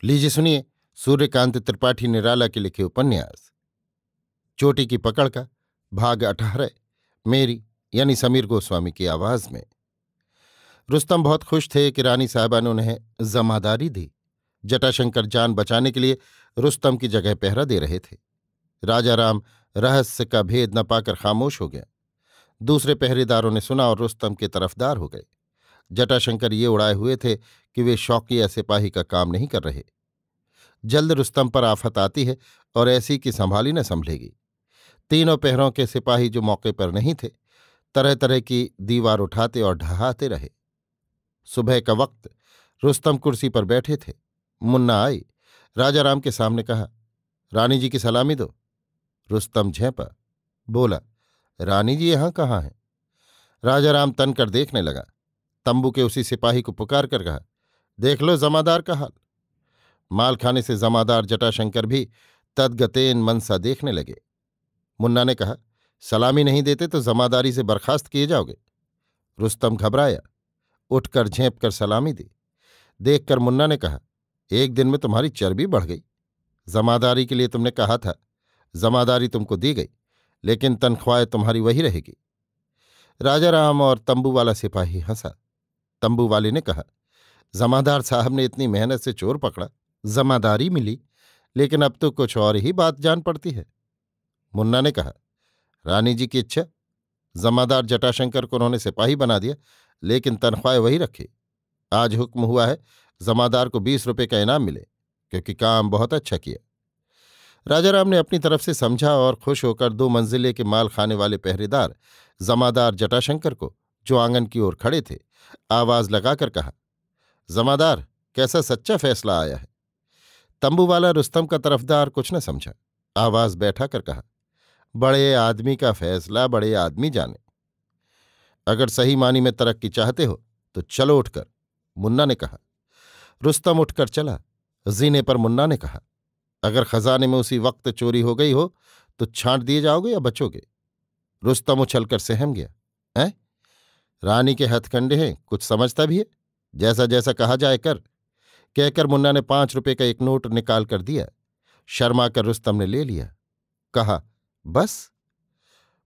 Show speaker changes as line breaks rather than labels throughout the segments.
लीजिए सुनिए सूर्यकांत त्रिपाठी निराला के लिखे उपन्यास चोटी की पकड़ का भाग 18 मेरी यानी समीर गोस्वामी की आवाज में। रुस्तम बहुत खुश थे कि रानी साहबा ने उन्हें जमादारी दी। जटाशंकर जान बचाने के लिए रुस्तम की जगह पहरा दे रहे थे। राजा राम रहस्य का भेद न पाकर खामोश हो गया। दूसरे पहरेदारों ने सुना और रुस्तम के तरफदार हो गए। जटाशंकर ये उड़ाए हुए थे कि वे शौकिया सिपाही का काम नहीं कर रहे। जल्द रुस्तम पर आफत आती है और ऐसी कि संभाली न संभलेगी। तीनों पहरों के सिपाही जो मौके पर नहीं थे, तरह तरह की दीवार उठाते और ढहाते रहे। सुबह का वक्त रुस्तम कुर्सी पर बैठे थे। मुन्ना आई, राजा राम के सामने कहा, रानी जी की सलामी दो। रुस्तम झेंपा, बोला, रानी जी यहां कहाँ हैं? राजा राम तन कर देखने लगा। तंबू के उसी सिपाही को पुकार कर कहा, देख लो जमादार का हाल। मालखाने से जमादार जटाशंकर भी तदगतेन मनसा देखने लगे। मुन्ना ने कहा, सलामी नहीं देते तो जमादारी से बर्खास्त किए जाओगे। रुस्तम घबराया, उठकर झेंप कर सलामी दी। देखकर मुन्ना ने कहा, एक दिन में तुम्हारी चर्बी बढ़ गई। जमादारी के लिए तुमने कहा था, जमादारी तुमको दी गई, लेकिन तनख्वाह तुम्हारी वही रहेगी। राजा राम और तंबू वाला सिपाही हंसा। तंबू वाले ने कहा, जमादार साहब ने इतनी मेहनत से चोर पकड़ा, जमादारी मिली, लेकिन अब तो कुछ और ही बात जान पड़ती है। मुन्ना ने कहा, रानी जी की इच्छा। जमादार जटाशंकर को उन्होंने सिपाही बना दिया, लेकिन तनख्वाह वही रखी। आज हुक्म हुआ है जमादार को 20 रुपये का इनाम मिले, क्योंकि काम बहुत अच्छा किया। राजा राम ने अपनी तरफ से समझा और खुश होकर 2 मंजिले के माल खाने वाले पहरेदार जमादार जटाशंकर को, जो आंगन की ओर खड़े थे, आवाज लगाकर कहा, जमादार कैसा सच्चा फैसला आया है। तंबू वाला रुस्तम का तरफदार कुछ न समझा, आवाज बैठा कर कहा, बड़े आदमी का फैसला बड़े आदमी जाने। अगर सही मानी में तरक्की चाहते हो तो चलो उठकर, मुन्ना ने कहा। रुस्तम उठकर चला। जीने पर मुन्ना ने कहा, अगर खजाने में उसी वक्त चोरी हो गई हो तो छांट दिए जाओगे या बचोगे? रुस्तम उछलकर सहम गया। हैं? रानी के हथकंडे हैं, कुछ समझता भी है? जैसा जैसा कहा जाए कर, कहकर मुन्ना ने 5 रुपये का एक नोट निकाल कर दिया। शर्मा कर रुस्तम ने ले लिया। कहा, बस?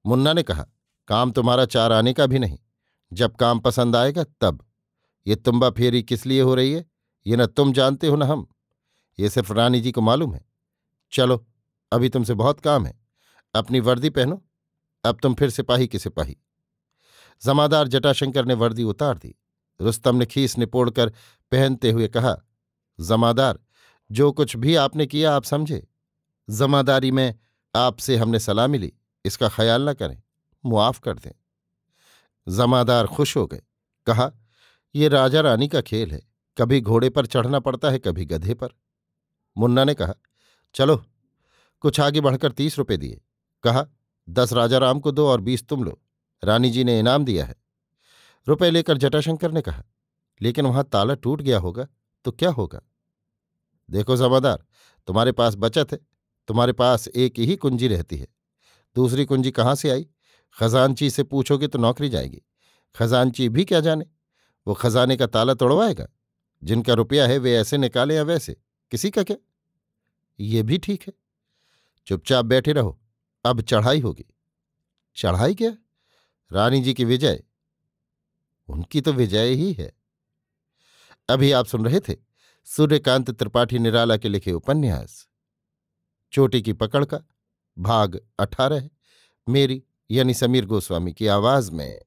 मुन्ना ने कहा, काम तुम्हारा 4 आने का भी नहीं। जब काम पसंद आएगा तब। ये तुम्बा फेरी किस लिए हो रही है, ये न तुम जानते हो न हम। ये सिर्फ रानी जी को मालूम है। चलो, अभी तुमसे बहुत काम है। अपनी वर्दी पहनो, अब तुम फिर सिपाही की सिपाही। जमादार जटाशंकर ने वर्दी उतार दी। रुस्तम ने खीस निपोड़कर पहनते हुए कहा, जमादार, जो कुछ भी आपने किया आप समझे। जमादारी में आपसे हमने सलामी ली, इसका ख्याल न करें, मुआफ कर दें। जमादार खुश हो गए। कहा, यह राजा रानी का खेल है, कभी घोड़े पर चढ़ना पड़ता है, कभी गधे पर। मुन्ना ने कहा, चलो। कुछ आगे बढ़कर 30 रुपये दिए। कहा, 10 राजा राम को दो और 20 तुम लो, रानी जी ने इनाम दिया है। रुपए लेकर जटाशंकर ने कहा, लेकिन वहां ताला टूट गया होगा तो क्या होगा? देखो जमादार, तुम्हारे पास बचत है, तुम्हारे पास एक ही कुंजी रहती है। दूसरी कुंजी कहाँ से आई? खजानची से पूछोगे तो नौकरी जाएगी। खजानची भी क्या जाने, वो खजाने का ताला तोड़वाएगा? जिनका रुपया है वे ऐसे निकाले या वैसे, किसी का क्या? ये भी ठीक है। चुपचाप बैठे रहो, अब चढ़ाई होगी। चढ़ाई क्या? रानी जी की विजय। उनकी तो विजय ही है। अभी आप सुन रहे थे सूर्यकांत त्रिपाठी निराला के लिखे उपन्यास चोटी की पकड़ का भाग 18 मेरी यानी समीर गोस्वामी की आवाज में।